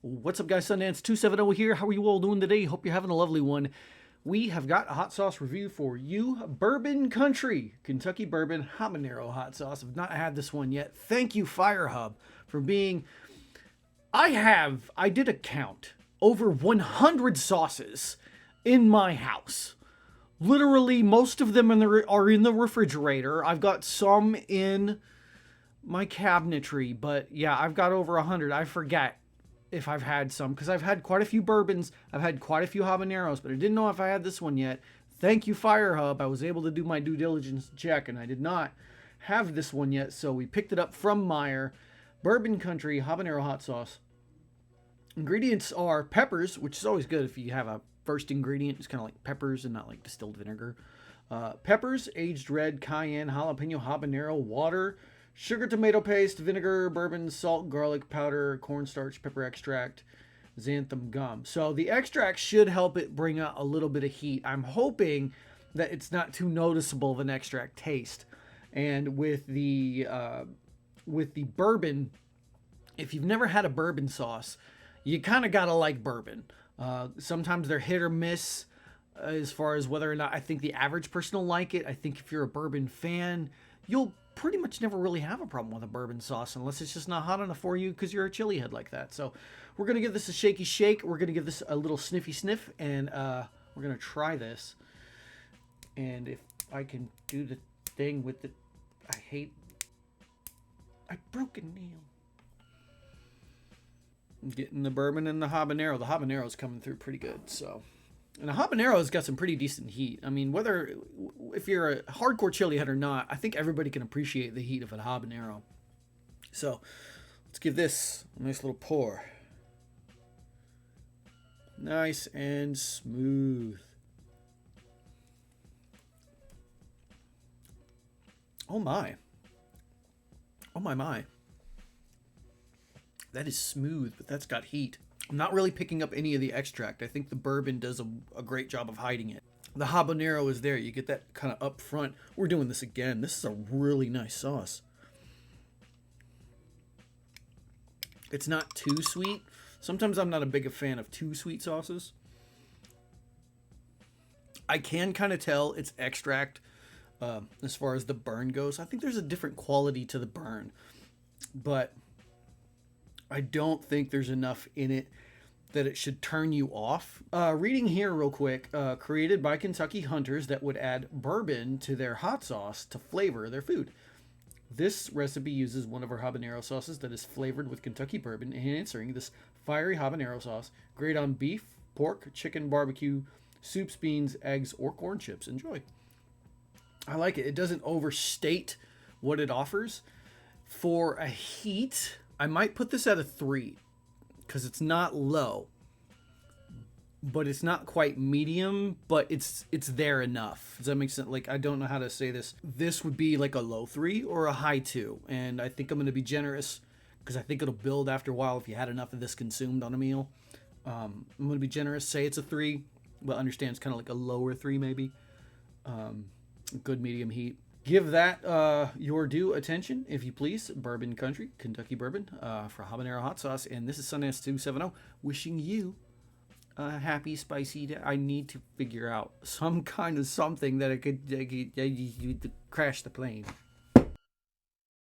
What's up, guys? Sundance 270 here. How are you all doing today? Hope you're having a lovely one. We have got a hot sauce review for you. Bourbon Country Kentucky Bourbon Habanero hot sauce. I've not had this one yet. Thank you, Fire Hub, for being... I did a count. Over 100 sauces in my house. Literally, most of them are in the refrigerator. I've got some in my cabinetry, but yeah, I've got over 100. I forget if I've had some, because I've had quite a few bourbons. I've had quite a few habaneros, but I didn't know if I had this one yet. Thank you, Fire Hub. I was able to do my due diligence check, and I did not have this one yet, so we picked it up from Meyer. Bourbon Country Habanero hot sauce. Ingredients are peppers, which is always good if you have a first ingredient. It's kind of like peppers and not like distilled vinegar. Peppers, aged red, cayenne, jalapeno, habanero, water, sugar, tomato paste, vinegar, bourbon, salt, garlic powder, cornstarch, pepper extract, xanthan gum. So the extract should help it bring out a little bit of heat. I'm hoping that it's not too noticeable of an extract taste. And with the bourbon, if you've never had a bourbon sauce, you kind of gotta like bourbon. Sometimes they're hit or miss as far as whether or not I think the average person will like it. I think if you're a bourbon fan, you'll pretty much never really have a problem with a bourbon sauce unless it's just not hot enough for you because you're a chili head like that. So we're going to give this a shaky shake. We're going to give this a little sniffy sniff, and we're going to try this. And if I can do the thing with it, I broke a nail. I'm getting the bourbon and the habanero. The habanero is coming through pretty good, so... And a habanero has got some pretty decent heat. I mean, if you're a hardcore chili head or not, I think everybody can appreciate the heat of a habanero. So, let's give this a nice little pour. Nice and smooth. Oh my. Oh my. That is smooth, but that's got heat. I'm not really picking up any of the extract. I think the bourbon does a great job of hiding it. The habanero is there. You get that kind of up front. We're doing this again. This is a really nice sauce. It's not too sweet. Sometimes I'm not a big fan of too sweet sauces. I can kind of tell it's extract as far as the burn goes. I think there's a different quality to the burn, but I don't think there's enough in it that it should turn you off. Reading here real quick, created by Kentucky hunters that would add bourbon to their hot sauce to flavor their food. This recipe uses one of our habanero sauces that is flavored with Kentucky bourbon, enhancing this fiery habanero sauce. Great on beef, pork, chicken, barbecue, soups, beans, eggs, or corn chips. Enjoy. I like it. It doesn't overstate what it offers. For a heat, I might put this at a 3 because it's not low, but it's not quite medium, but it's there enough. Does that make sense? Like, I don't know how to say this. This would be like a low 3 or a high 2, and I think I'm going to be generous because I think it'll build after a while if you had enough of this consumed on a meal. I'm going to be generous, say it's a 3, but understand it's kind of like a lower 3 maybe. Good medium heat. Give that your due attention, if you please. Bourbon Country, Kentucky Bourbon for habanero hot sauce. And this is Sundance 270 wishing you a happy, spicy day. I need to figure out some kind of something that I could crash the plane.